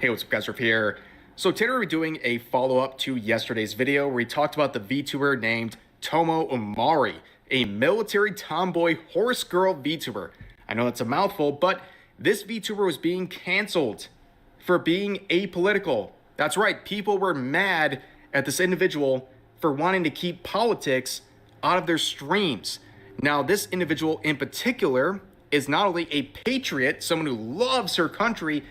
Hey, what's up guys, Riff here. So today we're doing a follow-up to yesterday's video where we talked about the VTuber named Tomo Omari, a military tomboy horse girl VTuber. I know that's a mouthful, but this VTuber was being canceled for being apolitical. That's right, people were mad at this individual for wanting to keep politics out of their streams. Now, this individual in particular is not only a patriot, someone who loves her country,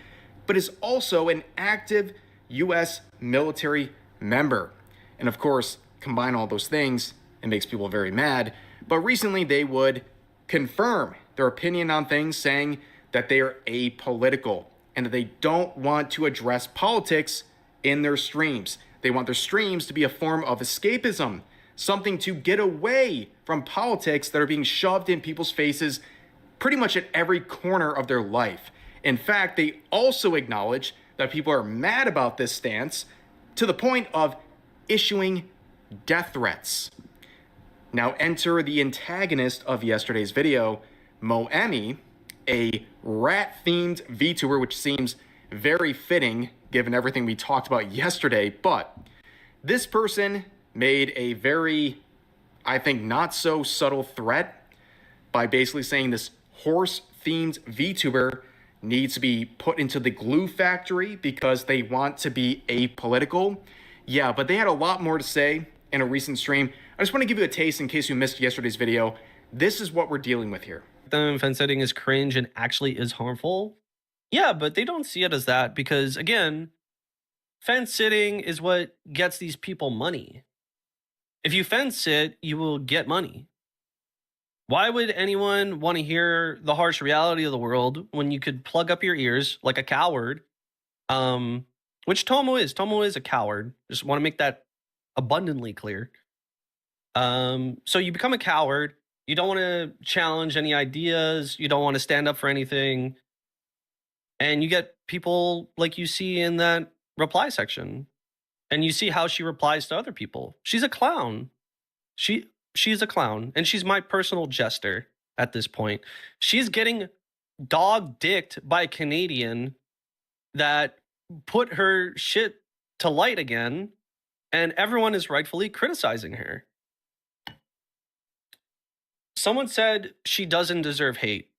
but is also an active U.S. military member. And of course, combine all those things, it makes people very mad. But recently they would confirm their opinion on things, saying that they are apolitical and that they don't want to address politics in their streams. They want their streams to be a form of escapism, something to get away from politics that are being shoved in people's faces pretty much at every corner of their life. In fact, they also acknowledge that people are mad about this stance to the point of issuing death threats. Now enter the antagonist of yesterday's video, Moemi, a rat-themed VTuber, which seems very fitting given everything we talked about yesterday. But this person made a very, I think, not so subtle threat by basically saying this horse-themed VTuber needs to be put into the glue factory because they want to be apolitical. Yeah, but they had a lot more to say in a recent stream. I just want to give you a taste in case you missed yesterday's video. This is what we're dealing with here. Fence sitting is cringe and actually is harmful. Yeah, but they don't see it as that because, again, fence sitting is what gets these people money. If you fence sit, you will get money. Why would anyone want to hear the harsh reality of the world when you could plug up your ears like a coward? Which Tomo is. Tomo is a coward. Just want to make that abundantly clear. So you become a coward. You don't want to challenge any ideas. You don't want to stand up for anything. And you get people like you see in that reply section. And you see how she replies to other people. She's a clown. She's a clown, and she's my personal jester at this point. She's getting dog-dicked by a Canadian that put her shit to light again, and everyone is rightfully criticizing her. Someone said she doesn't deserve hate.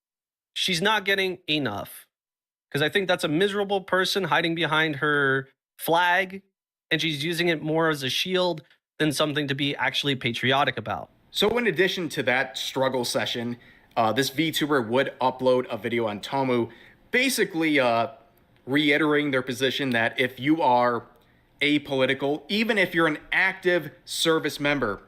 She's not getting enough, because I think that's a miserable person hiding behind her flag, and she's using it more as a shield than something to be actually patriotic about. So in addition to that struggle session, this VTuber would upload a video on Tomu, basically reiterating their position that if you are apolitical, even if you're an active service member,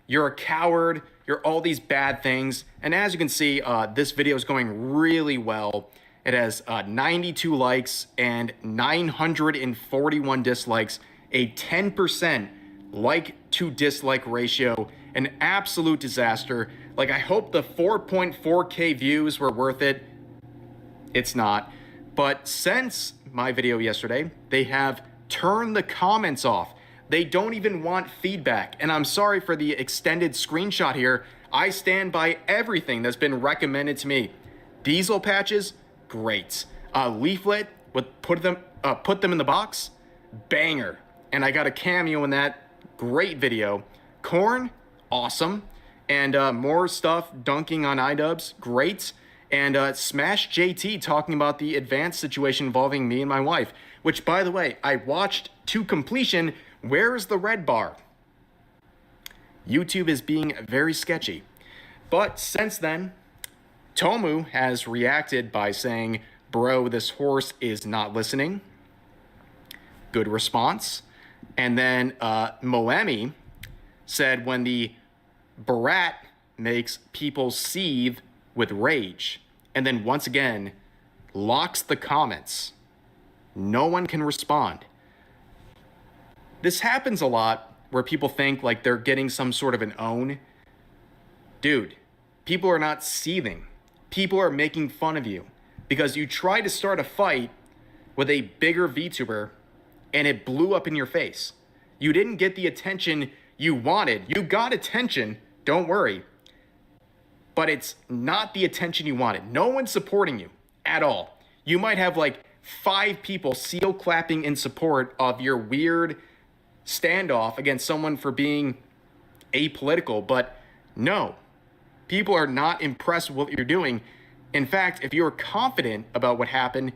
you're a coward, you're all these bad things. And as you can see, this video is going really well. It has 92 likes and 941 dislikes, a 10% like to dislike ratio, an absolute disaster. Like, I hope the 4.4K views were worth it. It's not. But since my video yesterday, they have turned the comments off. They don't even want feedback. And I'm sorry for the extended screenshot here. I stand by everything that's been recommended to me. Diesel patches, great. Leaflet with put them in the box, banger. And I got a cameo in that. Great video. Corn, awesome. And more stuff dunking on iDubbbz, great. And Smash JT talking about the advanced situation involving me and my wife, which, by the way, I watched to completion. Where is the red bar? YouTube is being very sketchy. But since then, Tomu has reacted by saying, bro, this horse is not listening. Good response. And then Moemi said when the brat makes people seethe with rage, and then once again locks the comments. No one can respond. This happens a lot where people think like they're getting some sort of an own. Dude, people are not seething. People are making fun of you because you tried to start a fight with a bigger VTuber and it blew up in your face. You didn't get the attention you wanted. You got attention, don't worry. But it's not the attention you wanted. No one's supporting you at all. You might have like 5 people seal clapping in support of your weird standoff against someone for being apolitical. But no, people are not impressed with what you're doing. In fact, if you were confident about what happened,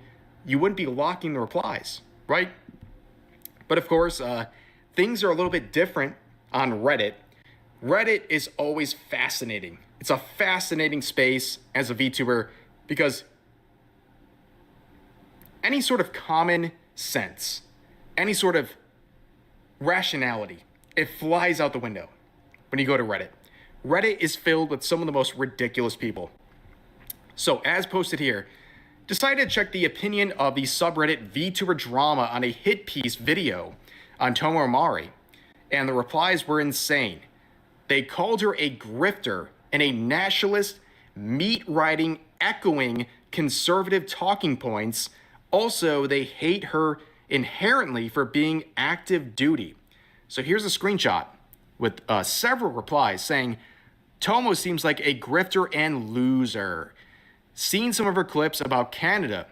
you wouldn't be locking the replies, right? But of course, things are a little bit different on Reddit. Reddit is always fascinating. It's a fascinating space as a VTuber because any sort of common sense, any sort of rationality, it flies out the window when you go to Reddit. Reddit is filled with some of the most ridiculous people. So as posted here, decided to check the opinion of the subreddit VTuber Drama on a hit piece video on Tomo Amari, and the replies were insane. They called her a grifter and a nationalist, meat-riding, echoing conservative talking points. Also, they hate her inherently for being active duty. So here's a screenshot with several replies saying, Tomo seems like a grifter and loser. Seen some of her clips about Canada.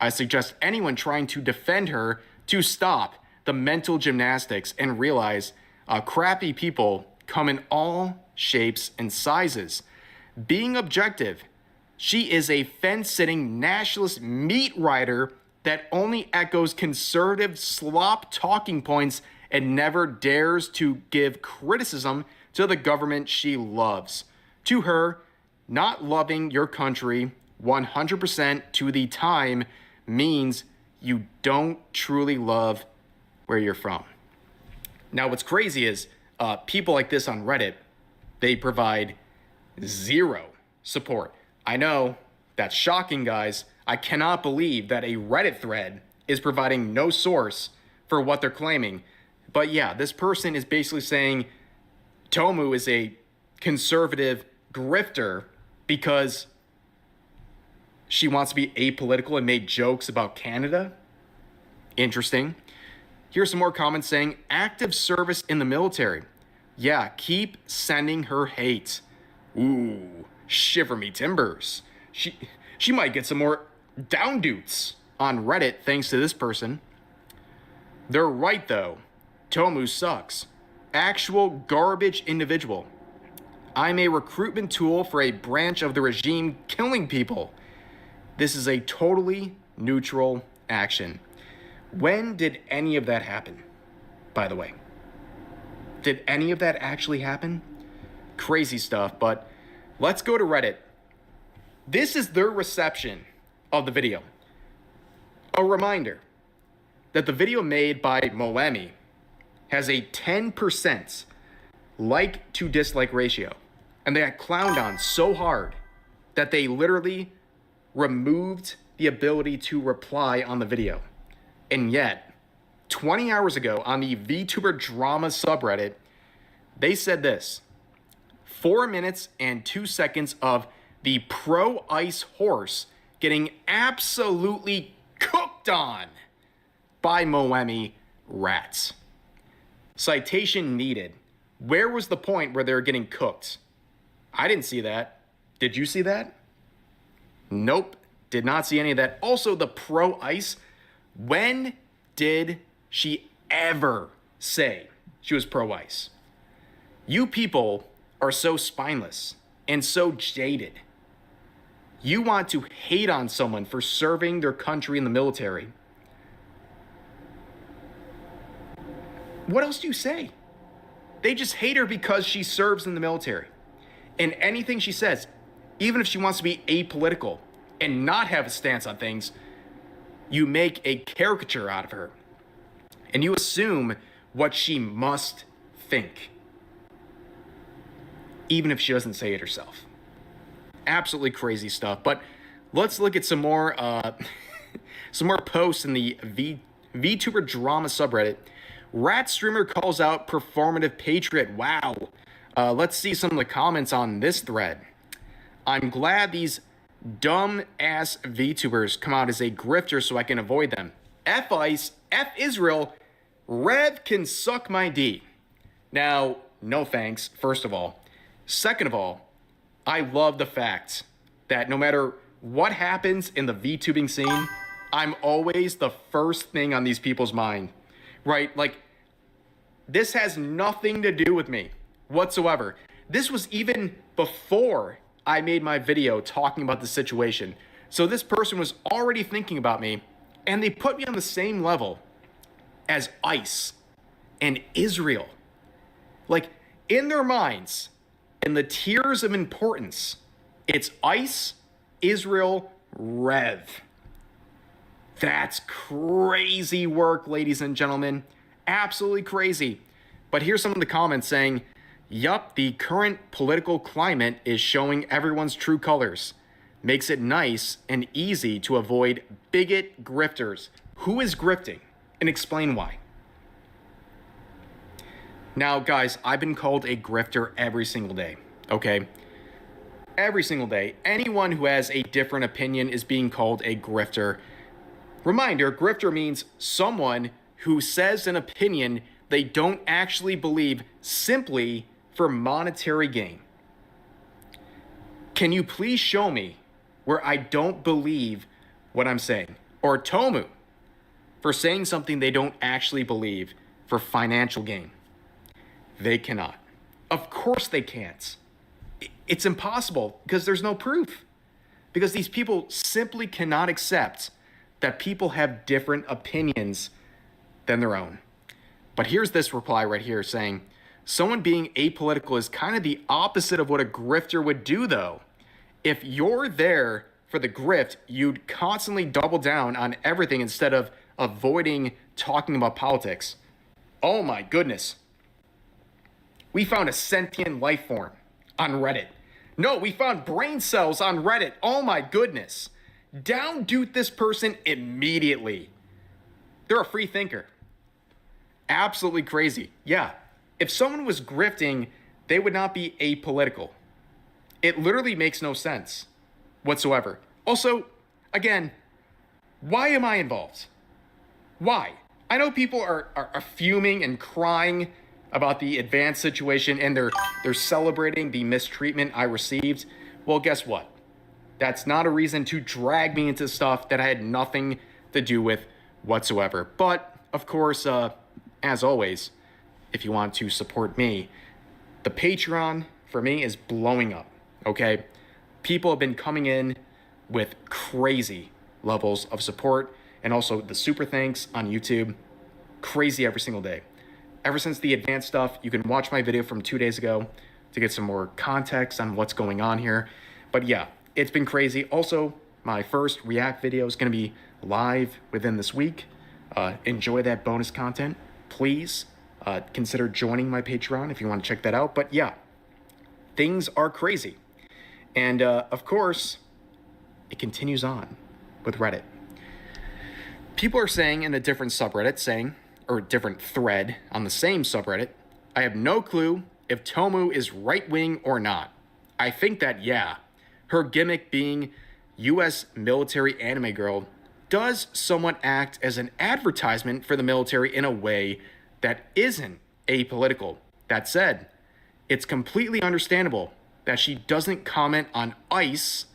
I suggest anyone trying to defend her to stop the mental gymnastics and realize crappy people come in all shapes and sizes. Being objective, she is a fence-sitting nationalist meat rider that only echoes conservative slop talking points and never dares to give criticism to the government she loves. To her, not loving your country 100% to the time means you don't truly love where you're from. Now, what's crazy is people like this on Reddit, they provide zero support. I know that's shocking, guys. I cannot believe that a Reddit thread is providing no source for what they're claiming. But yeah, this person is basically saying Tomu is a conservative grifter because she wants to be apolitical and made jokes about Canada. Interesting. Here's some more comments saying active service in the military. Yeah, keep sending her hate. Ooh, shiver me timbers. She might get some more down dutes on Reddit thanks to this person. They're right though. Tomu sucks. Actual garbage individual. I'm a recruitment tool for a branch of the regime killing people. This is a totally neutral action. When did any of that happen, by the way? Did any of that actually happen? Crazy stuff, but let's go to Reddit. This is their reception of the video. A reminder that the video made by Moemi has a 10% like to dislike ratio. And they got clowned on so hard that they literally removed the ability to reply on the video. And yet, 20 hours ago on the VTuber Drama subreddit, they said this: 4 minutes and 2 seconds of the pro ice horse getting absolutely cooked on by Moemi rats. Citation needed. Where was the point where they're getting cooked? I didn't see that. Did you see that? Nope, did not see any of that. Also, the pro ice, when did she ever say she was pro ice? You people are so spineless and so jaded. You want to hate on someone for serving their country in the military. What else do you say? They just hate her because she serves in the military. And anything she says, even if she wants to be apolitical and not have a stance on things, you make a caricature out of her. And you assume what she must think, even if she doesn't say it herself. Absolutely crazy stuff. But let's look at some more some more posts in the VTuber Drama subreddit. Rat streamer calls out performative patriot. Wow. Let's see some of the comments on this thread. I'm glad these dumb ass VTubers come out as a grifter so I can avoid them. F ICE, F Israel, Rev can suck my D. Now, no thanks, first of all. Second of all, I love the fact that no matter what happens in the VTubing scene, I'm always the first thing on these people's mind, right? Like, this has nothing to do with me whatsoever. This was even before I made my video talking about the situation. So this person was already thinking about me, and they put me on the same level as ICE and Israel. Like, in their minds, in the tiers of importance, it's ICE, Israel, Rev. That's crazy work, ladies and gentlemen. Absolutely crazy. But here's some of the comments saying, yup, the current political climate is showing everyone's true colors. Makes it nice and easy to avoid bigot grifters. Who is grifting? And explain why. Now, guys, I've been called a grifter every single day, okay? Every single day. Anyone who has a different opinion is being called a grifter. Reminder, grifter means someone who says an opinion they don't actually believe simply for monetary gain. Can you please show me where I don't believe what I'm saying? Or Tomu for saying something they don't actually believe for financial gain. They cannot. Of course they can't. It's impossible because there's no proof. Because these people simply cannot accept that people have different opinions than their own. But here's this reply right here saying, someone being apolitical is kind of the opposite of what a grifter would do though. If you're there for the grift, you'd constantly double down on everything instead of avoiding talking about politics. Oh my goodness. We found a sentient life form on Reddit. No, we found brain cells on Reddit. Oh my goodness. Down dude this person immediately. They're a free thinker. Absolutely crazy. Yeah. If someone was grifting, they would not be apolitical. It literally makes no sense whatsoever. Also, again, why am I involved? Why? I know people are fuming and crying about the advanced situation and they're celebrating the mistreatment I received. Well, guess what? That's not a reason to drag me into stuff that I had nothing to do with whatsoever. But, of course, as always, if you want to support me, the Patreon for me is blowing up, okay? People have been coming in with crazy levels of support, and also the super thanks on YouTube, crazy every single day. Ever since the advanced stuff, you can watch my video from 2 days ago to get some more context on what's going on here. But yeah, it's been crazy. Also, my first React video is going to be live within this week. Enjoy that bonus content. Please consider joining my Patreon if you want to check that out. But yeah, things are crazy. And of course, it continues on with Reddit. People are saying in a different subreddit or different thread on the same subreddit, I have no clue if Tomu is right-wing or not. I think that, yeah, her gimmick being US military anime girl does somewhat act as an advertisement for the military in a way that isn't apolitical. That said, it's completely understandable that she doesn't comment on ICE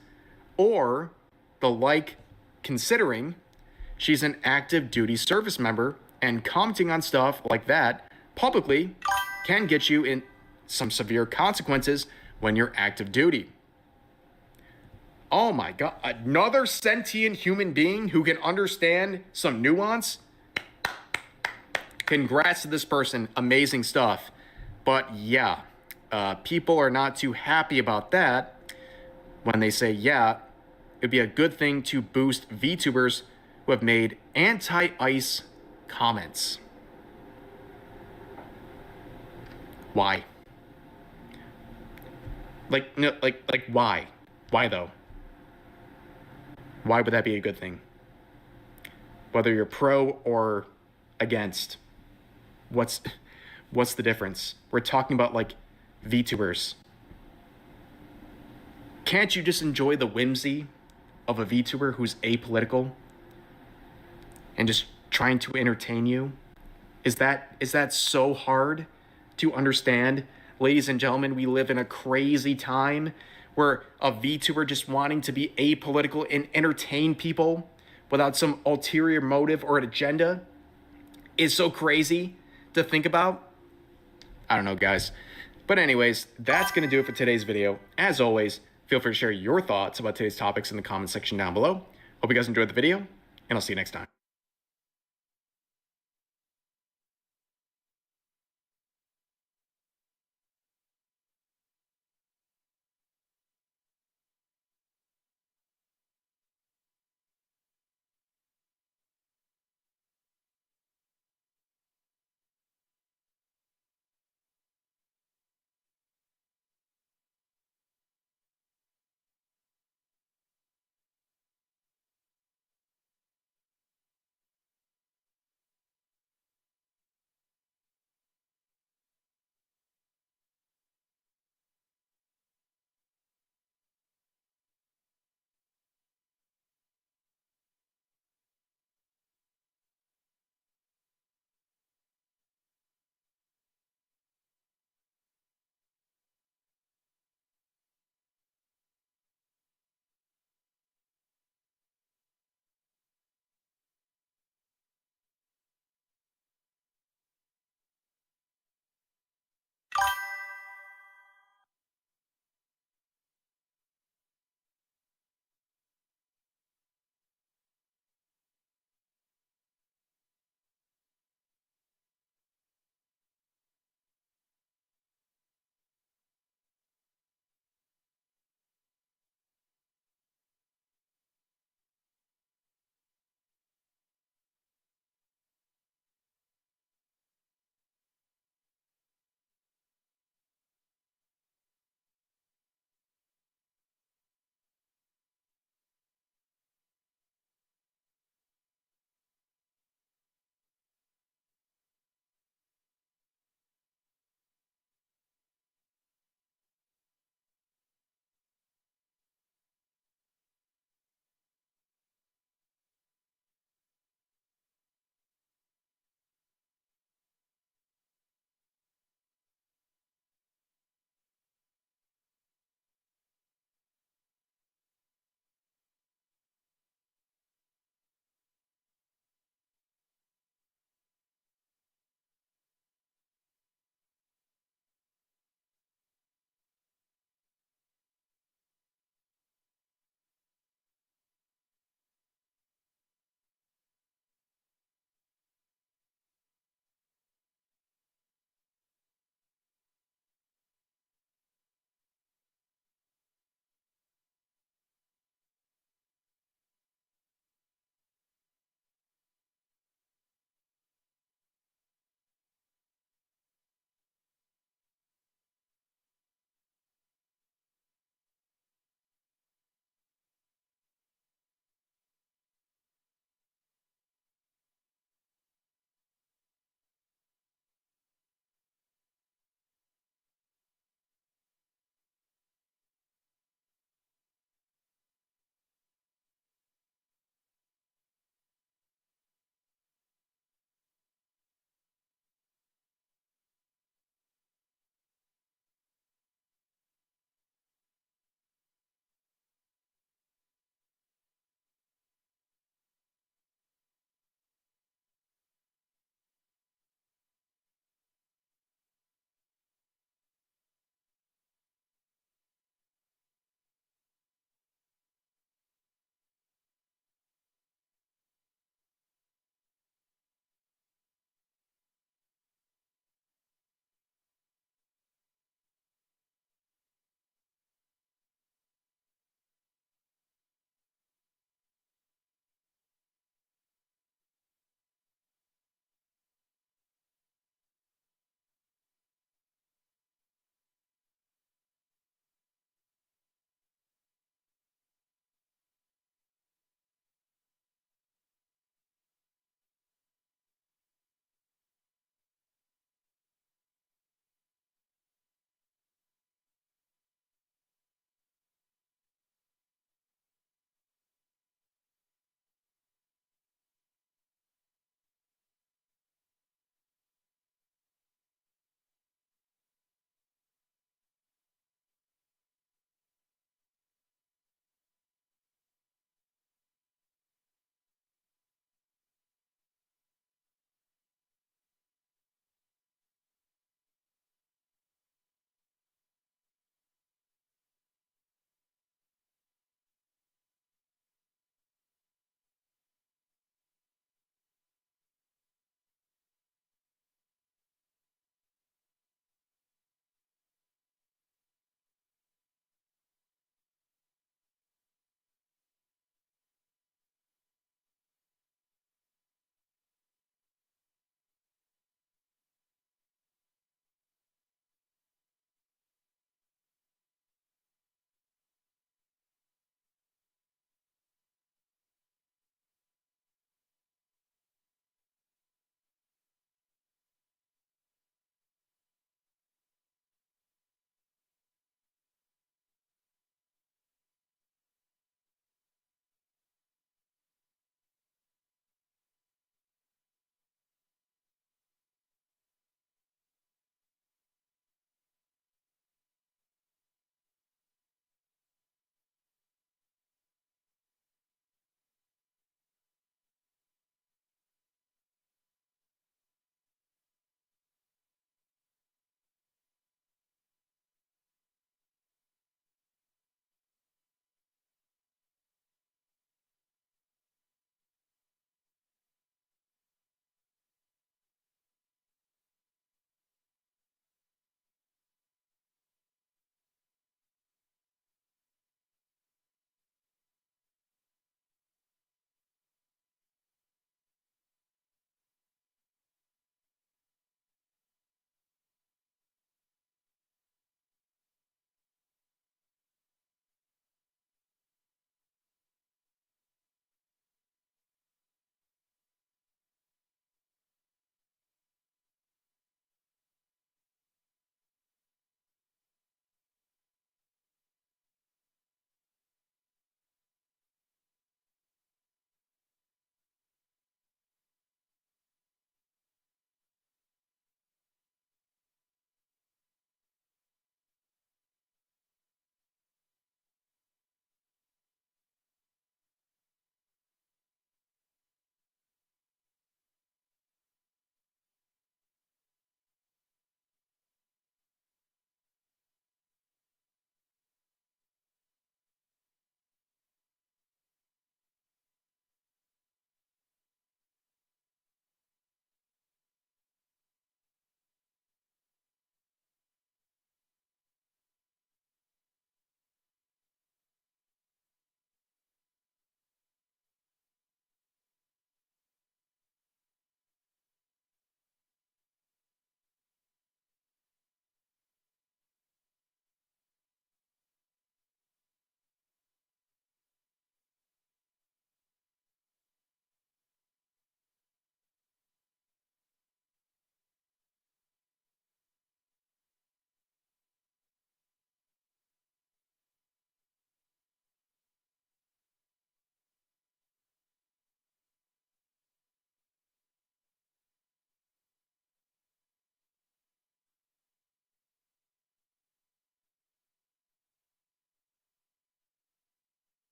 or the like, considering she's an active duty service member, and commenting on stuff like that publicly can get you in some severe consequences when you're active duty. Oh my God, another sentient human being who can understand some nuance? Congrats to this person, amazing stuff. But yeah, people are not too happy about that when they say, yeah, it'd be a good thing to boost VTubers who have made anti-ICE comments. Why? Like why? Why though? Why would that be a good thing? Whether you're pro or against, what's the difference? We're talking about like VTubers. Can't you just enjoy the whimsy of a VTuber who's apolitical and just trying to entertain you? Is that so hard to understand? Ladies and gentlemen, we live in a crazy time where a VTuber just wanting to be apolitical and entertain people without some ulterior motive or an agenda is so crazy to think about. I don't know, guys. But anyways, that's going to do it for today's video. As always, feel free to share your thoughts about today's topics in the comment section down below. Hope you guys enjoyed the video, and I'll see you next time.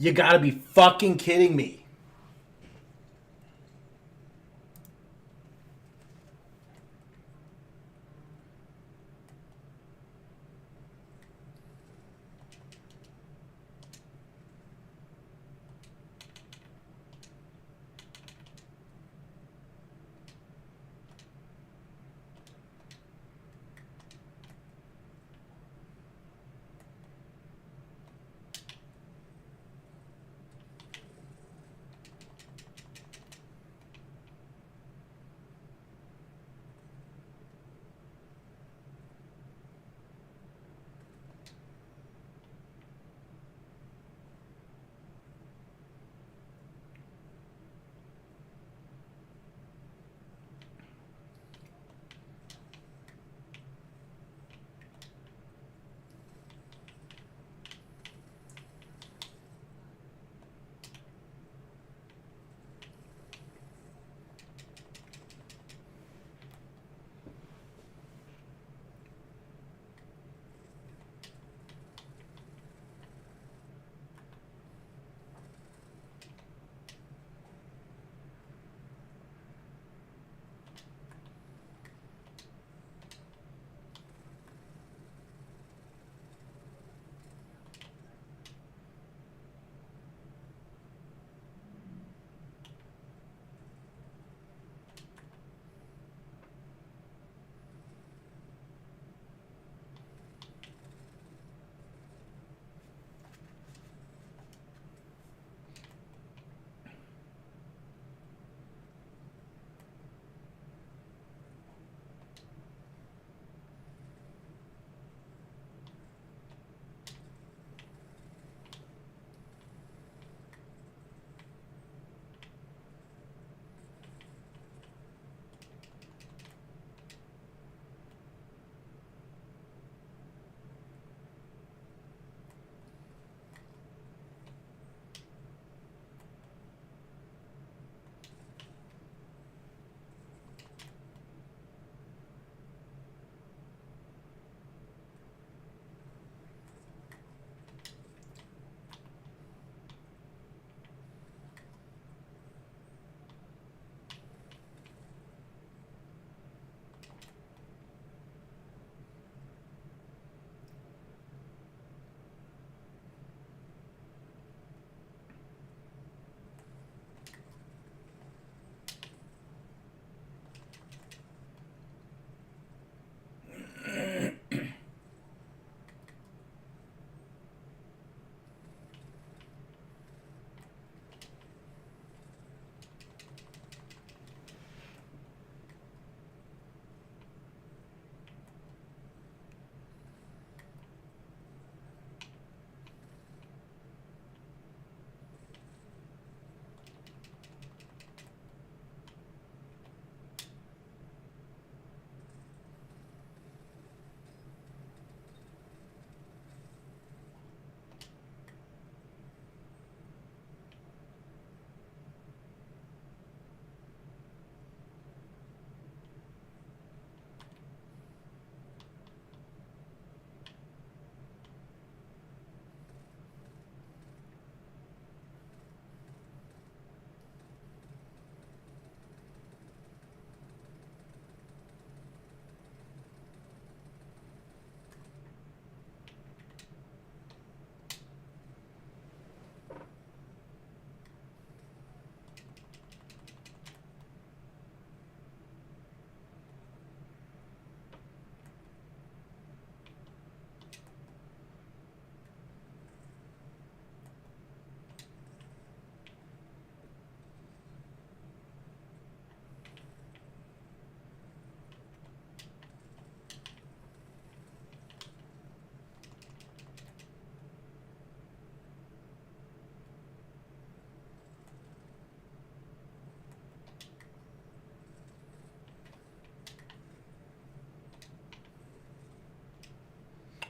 You gotta be fucking kidding me.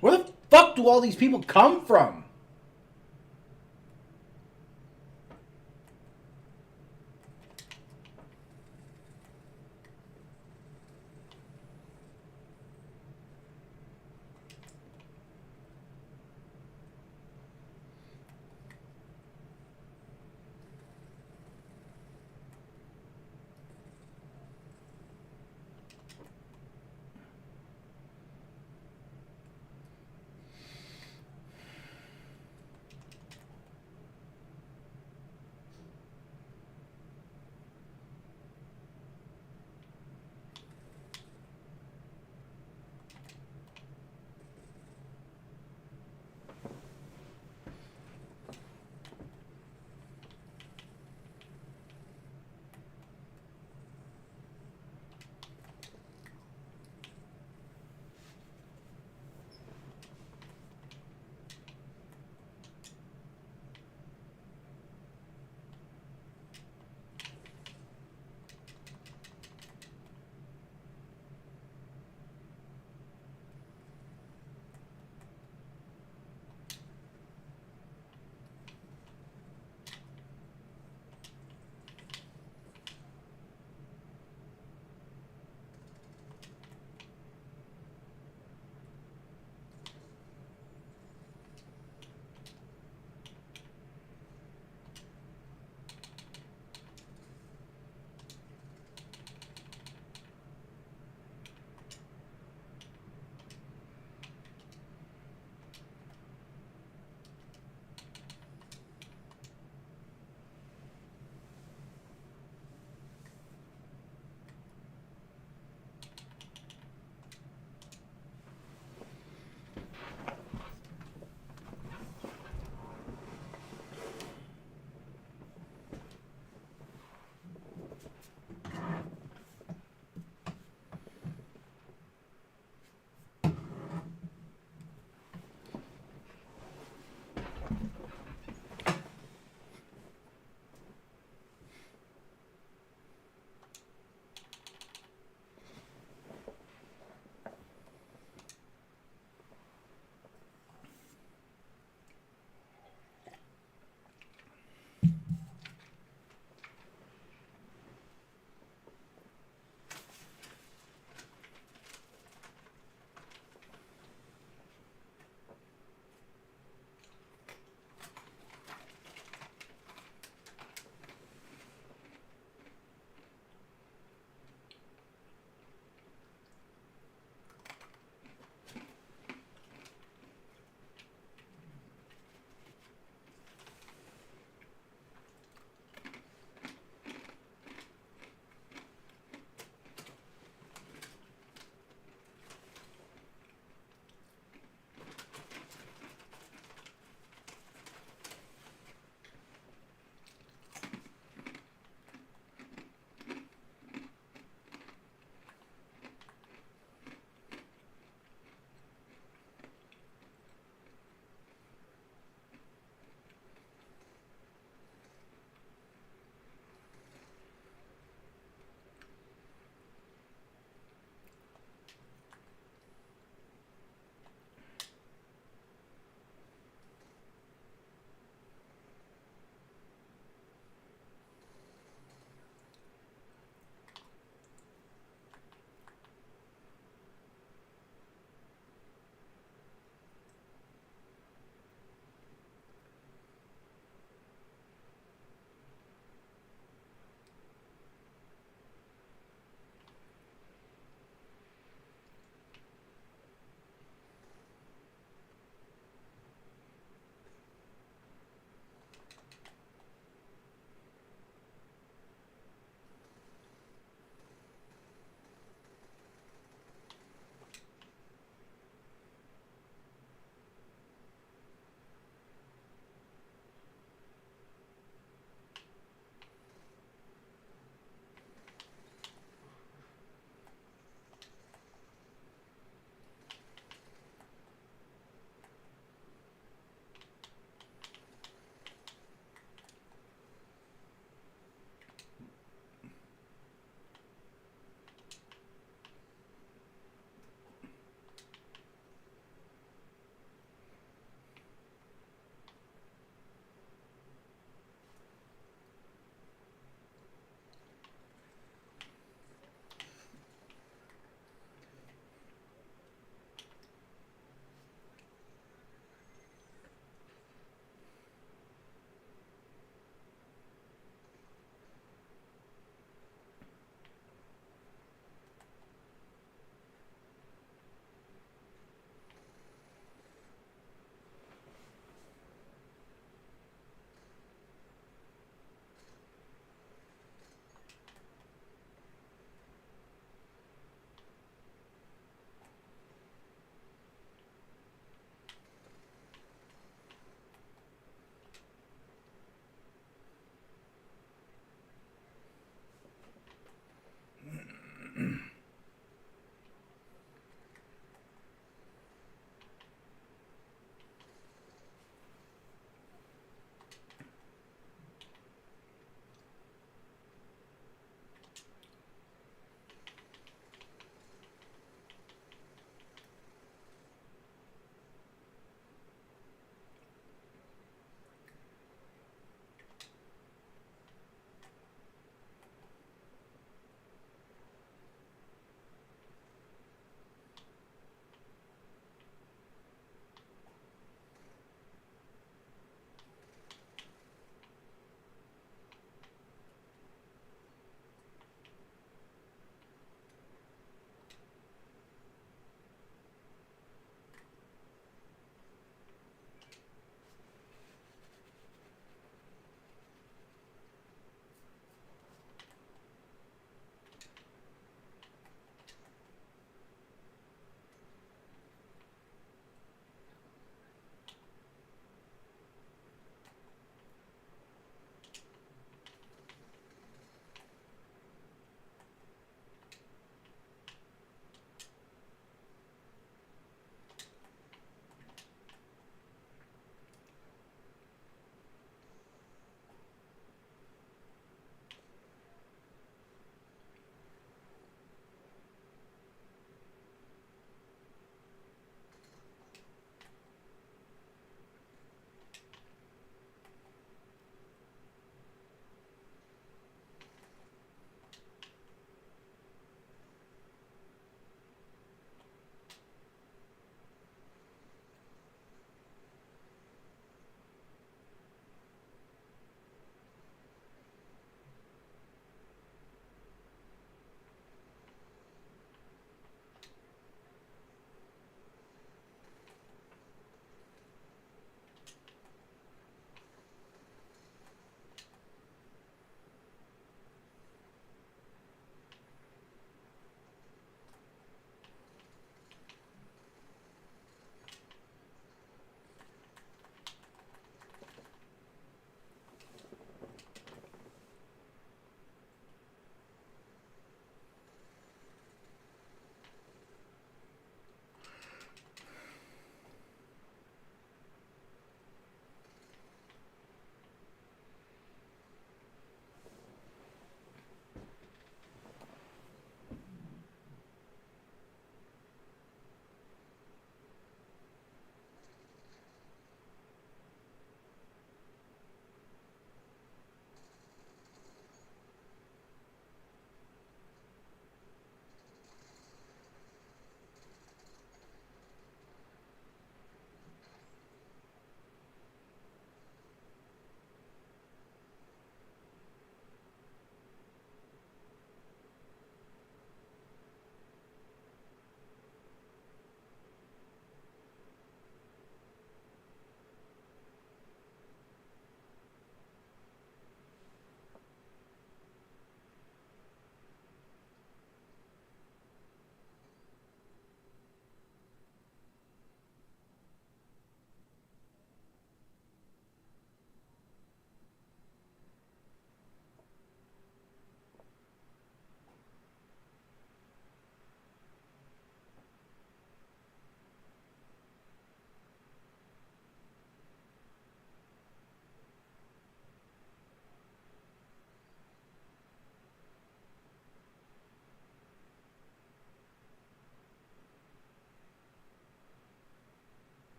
Where the fuck do all these people come from?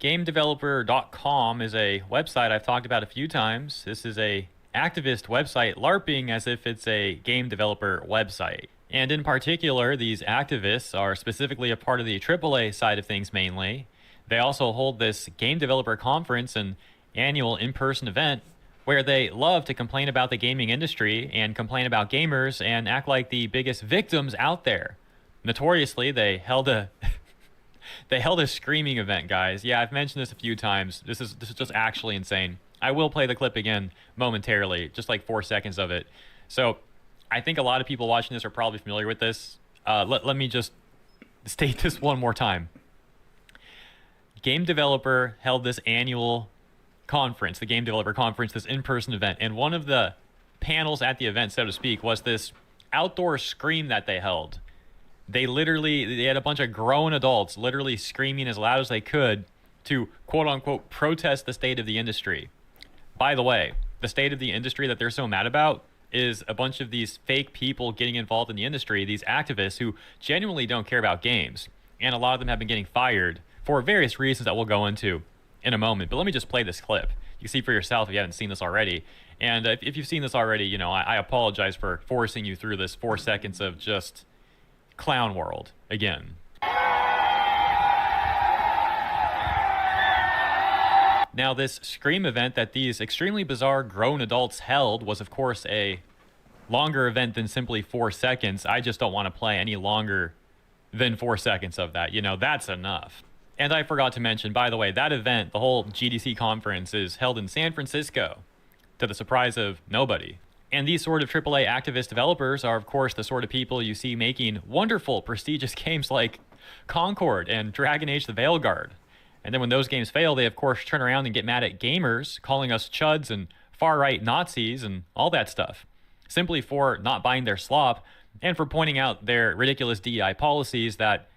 GameDeveloper.com is a website I've talked about a few times. This is a activist website LARPing as if it's a game developer website. And in particular, these activists are specifically a part of the AAA side of things mainly. They also hold this game developer conference, an annual in-person event, where they love to complain about the gaming industry and complain about gamers and act like the biggest victims out there. Notoriously, they held a screaming event, guys. Yeah, I've mentioned this a few times. This is just actually insane. I will play the clip again momentarily, just like 4 seconds of it. So I think a lot of people watching this are probably familiar with this. Let me just state this one more time. Game Developer held this annual conference, the Game Developer Conference, this in-person event. And one of the panels at the event, so to speak, was this outdoor scream that they held. They had a bunch of grown adults literally screaming as loud as they could to quote-unquote protest the state of the industry. By the way, the state of the industry that they're so mad about is a bunch of these fake people getting involved in the industry, these activists who genuinely don't care about games. And a lot of them have been getting fired for various reasons that we'll go into in a moment. But let me just play this clip. You can see for yourself if you haven't seen this already. And if you've seen this already, I apologize for forcing you through this 4 seconds of just clown world again. Now, this Scream event that these extremely bizarre grown adults held was, of course, a longer event than simply 4 seconds. I just don't want to play any longer than 4 seconds of that. That's enough. And I forgot to mention, by the way, that event, the whole GDC conference, is held in San Francisco, to the surprise of nobody. And these sort of AAA activist developers are, of course, the sort of people you see making wonderful, prestigious games like Concord and Dragon Age the Veilguard. And then when those games fail, they, of course, turn around and get mad at gamers, calling us chuds and far-right Nazis and all that stuff, simply for not buying their slop and for pointing out their ridiculous DEI policies that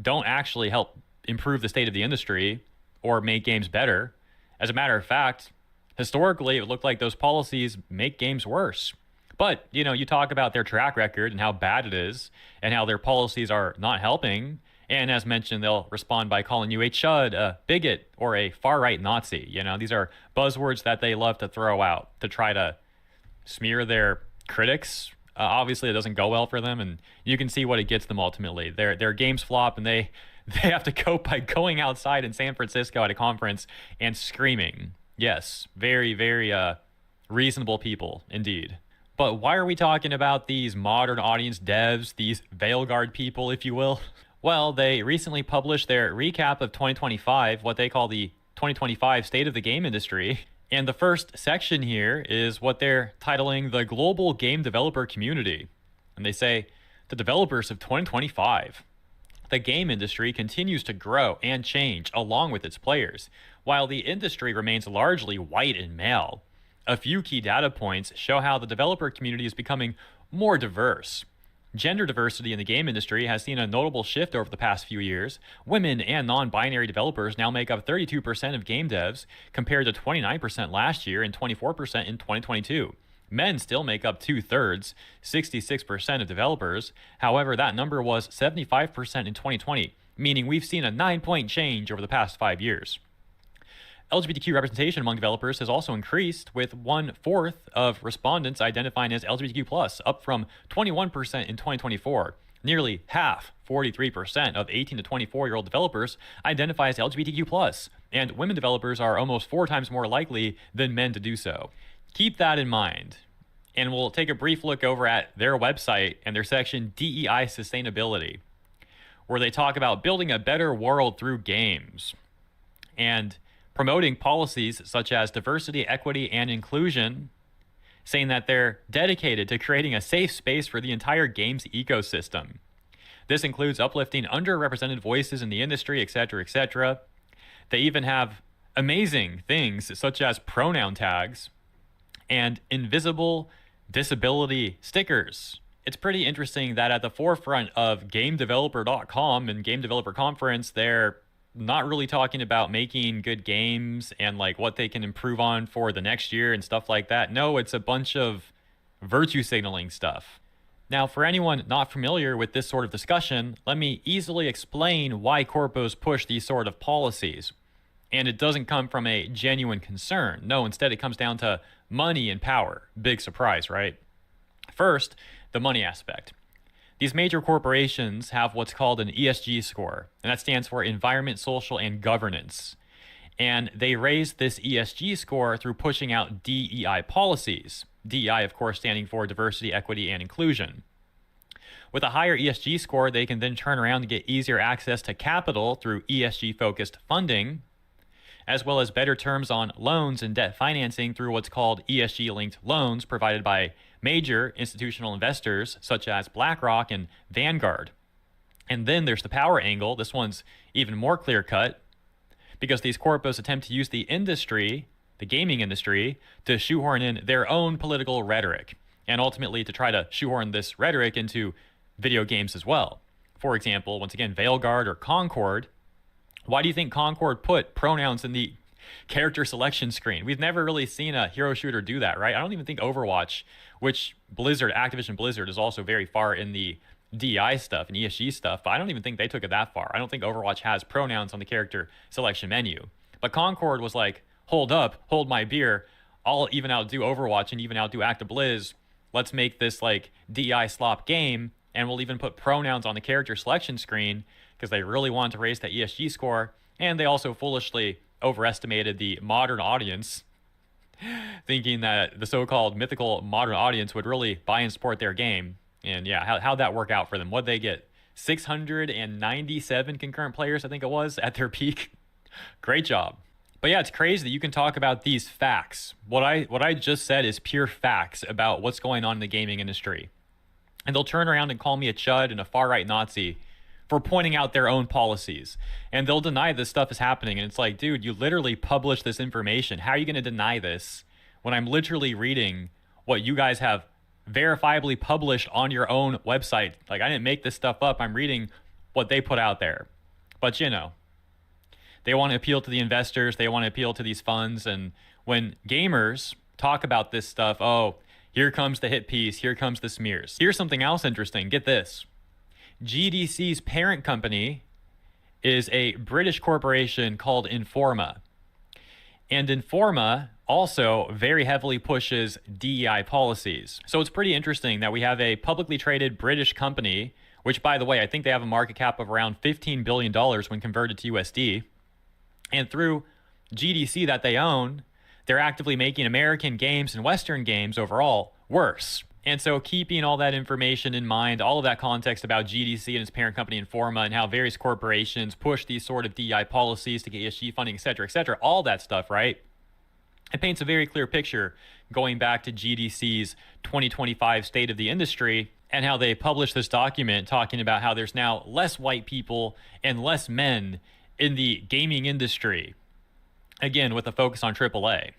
don't actually help improve the state of the industry or make games better. As a matter of fact, historically, it looked like those policies make games worse. But, you talk about their track record and how bad it is and how their policies are not helping. And as mentioned, they'll respond by calling you a chud, a bigot, or a far-right Nazi. These are buzzwords that they love to throw out to try to smear their critics. Obviously, it doesn't go well for them, and you can see what it gets them ultimately. Their games flop, and they have to cope by going outside in San Francisco at a conference and screaming. Yes, very, very reasonable people indeed. But why are we talking about these modern audience devs, these Veilguard people, if you will? Well, they recently published their recap of 2025, what they call the 2025 State of the Game Industry. And the first section here is what they're titling the Global Game Developer Community. And they say, the developers of 2025. The game industry continues to grow and change along with its players, while the industry remains largely white and male. A few key data points show how the developer community is becoming more diverse. Gender diversity in the game industry has seen a notable shift over the past few years. Women and non-binary developers now make up 32% of game devs, compared to 29% last year and 24% in 2022. Men still make up 2/3, 66% of developers. However, that number was 75% in 2020, meaning we've seen a 9-point change over the past 5 years. LGBTQ representation among developers has also increased, with 1/4 of respondents identifying as LGBTQ+, up from 21% in 2024. Nearly half, 43% of 18 to 24-year-old developers identify as LGBTQ+, and women developers are almost 4 times more likely than men to do so. Keep that in mind. And we'll take a brief look over at their website and their section DEI Sustainability, where they talk about building a better world through games and promoting policies such as diversity, equity, and inclusion, saying that they're dedicated to creating a safe space for the entire games ecosystem. This includes uplifting underrepresented voices in the industry, etc., etc. They even have amazing things such as pronoun tags and invisible disability stickers. It's pretty interesting that at the forefront of GameDeveloper.com and Game Developer Conference, they're not really talking about making good games and like what they can improve on for the next year and stuff like that. No, it's a bunch of virtue signaling stuff. Now, for anyone not familiar with this sort of discussion, let me easily explain why corpos push these sort of policies. And it doesn't come from a genuine concern. No, instead it comes down to money and power. Big surprise, right? First, the money aspect. These major corporations have what's called an ESG score, and that stands for Environment, Social, and Governance. And they raise this ESG score through pushing out DEI policies. DEI, of course, standing for Diversity, Equity, and Inclusion. With a higher ESG score, they can then turn around and get easier access to capital through ESG-focused funding, as well as better terms on loans and debt financing through what's called ESG-linked loans provided by major institutional investors such as BlackRock and Vanguard. And then there's the power angle. This one's even more clear-cut because these corpos attempt to use the industry, the gaming industry, to shoehorn in their own political rhetoric and ultimately to try to shoehorn this rhetoric into video games as well. For example, once again, Veilguard or Concord. Why do you think Concord put pronouns in the character selection screen? We've never really seen a hero shooter do that, right? I don't even think Overwatch, which Activision Blizzard is also very far in the DI stuff and ESG stuff, but I don't even think they took it that far. I don't think Overwatch has pronouns on the character selection menu. But Concord was like, hold up, hold my beer. I'll even outdo Overwatch and even outdo ActiBliz. Let's make this like DI slop game, and we'll even put pronouns on the character selection screen because they really wanted to raise that ESG score. And they also foolishly overestimated the modern audience, thinking that the so-called mythical modern audience would really buy and support their game. And yeah, how'd that work out for them? What'd they get? 697 concurrent players, I think it was, at their peak. Great job. But yeah, it's crazy that you can talk about these facts. What I just said is pure facts about what's going on in the gaming industry. And they'll turn around and call me a chud and a far-right Nazi for pointing out their own policies. And they'll deny this stuff is happening. And it's like, dude, you literally published this information. How are you going to deny this when I'm literally reading what you guys have verifiably published on your own website? Like, I didn't make this stuff up. I'm reading what they put out there. But, you know, they want to appeal to the investors. They want to appeal to these funds. And when gamers talk about this stuff, oh, here comes the hit piece. Here comes the smears. Here's something else interesting. Get this. GDC's parent company is a British corporation called Informa. And Informa also very heavily pushes DEI policies. So it's pretty interesting that we have a publicly traded British company, which, by the way, I think they have a market cap of around $15 billion when converted to USD. And through GDC that they own, they're actively making American games and Western games overall worse. And so keeping all that information in mind, all of that context about GDC and its parent company Informa and how various corporations push these sort of DEI policies to get ESG funding, et cetera, all that stuff, right? It paints a very clear picture going back to GDC's 2025 State of the Industry and how they published this document talking about how there's now less white people and less men in the gaming industry. Again, with a focus on AAA.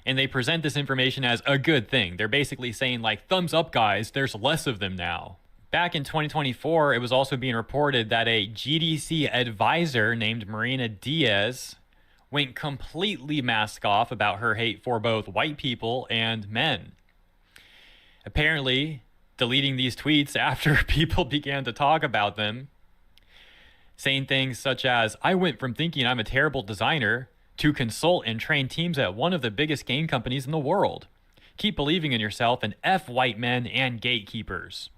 And they present this information as a good thing. They're basically saying, like, thumbs up, guys, there's less of them now. Back in 2024, it was also being reported that a GDC advisor named Marina Diaz went completely mask off about her hate for both white people and men. Apparently, deleting these tweets after people began to talk about them, saying things such as, I went from thinking I'm a terrible designer to consult and train teams at one of the biggest game companies in the world. Keep believing in yourself and F white men and gatekeepers.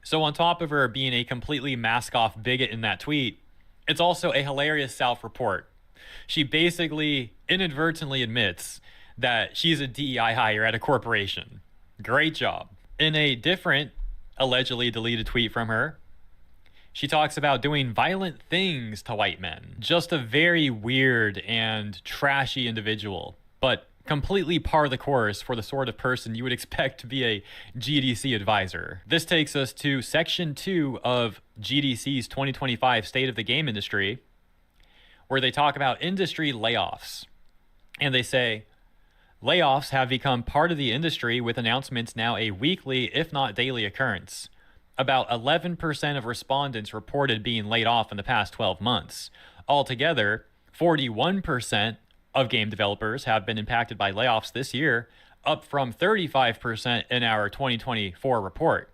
So on top of her being a completely mask-off bigot in that tweet, it's also a hilarious self-report. She basically inadvertently admits that she's a DEI hire at a corporation. Great job. In a different, allegedly deleted tweet from her, she talks about doing violent things to white men. Just a very weird and trashy individual, but completely par the course for the sort of person you would expect to be a GDC advisor. This takes us to Section 2 of GDC's 2025 State of the Game Industry, where they talk about industry layoffs. And they say, layoffs have become part of the industry with announcements now a weekly, if not daily occurrence. About 11% of respondents reported being laid off in the past 12 months. Altogether, 41% of game developers have been impacted by layoffs this year, up from 35% in our 2024 report.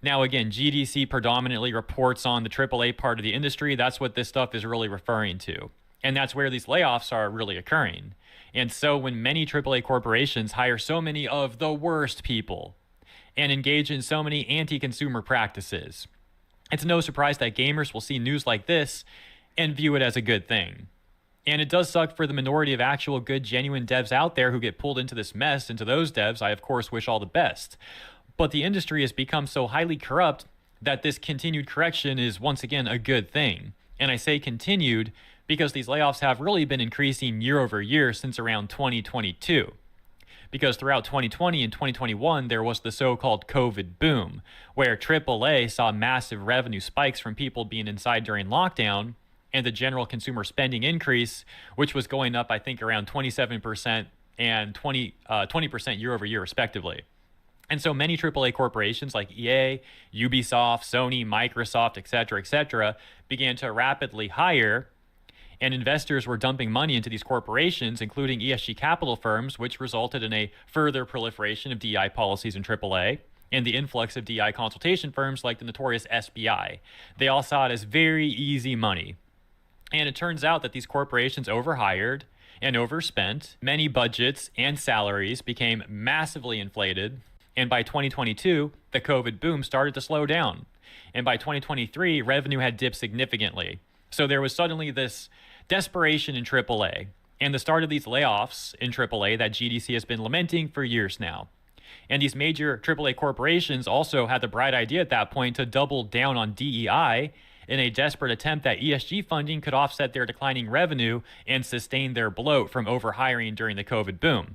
Now, again, GDC predominantly reports on the AAA part of the industry. That's what this stuff is really referring to. And that's where these layoffs are really occurring. And so when many AAA corporations hire so many of the worst people and engage in so many anti-consumer practices, it's no surprise that gamers will see news like this and view it as a good thing. And it does suck for the minority of actual good, genuine devs out there who get pulled into this mess. And to those devs, I of course wish all the best. But the industry has become so highly corrupt that this continued correction is once again a good thing. And I say continued because these layoffs have really been increasing year over year since around 2022. Because throughout 2020 and 2021, there was the so-called COVID boom, where AAA saw massive revenue spikes from people being inside during lockdown, and the general consumer spending increase, which was going up, I think, around 27% and 20% year over year, respectively. And so many AAA corporations like EA, Ubisoft, Sony, Microsoft, et cetera, began to rapidly hire, and investors were dumping money into these corporations, including ESG capital firms, which resulted in a further proliferation of DEI policies in AAA and the influx of DEI consultation firms like the notorious SBI. They all saw it as very easy money. And it turns out that these corporations overhired and overspent. Many budgets and salaries became massively inflated. And by 2022, the COVID boom started to slow down. And by 2023, revenue had dipped significantly. So there was suddenly this desperation in AAA and the start of these layoffs in AAA that GDC has been lamenting for years now. And these major AAA corporations also had the bright idea at that point to double down on DEI in a desperate attempt that ESG funding could offset their declining revenue and sustain their bloat from overhiring during the COVID boom.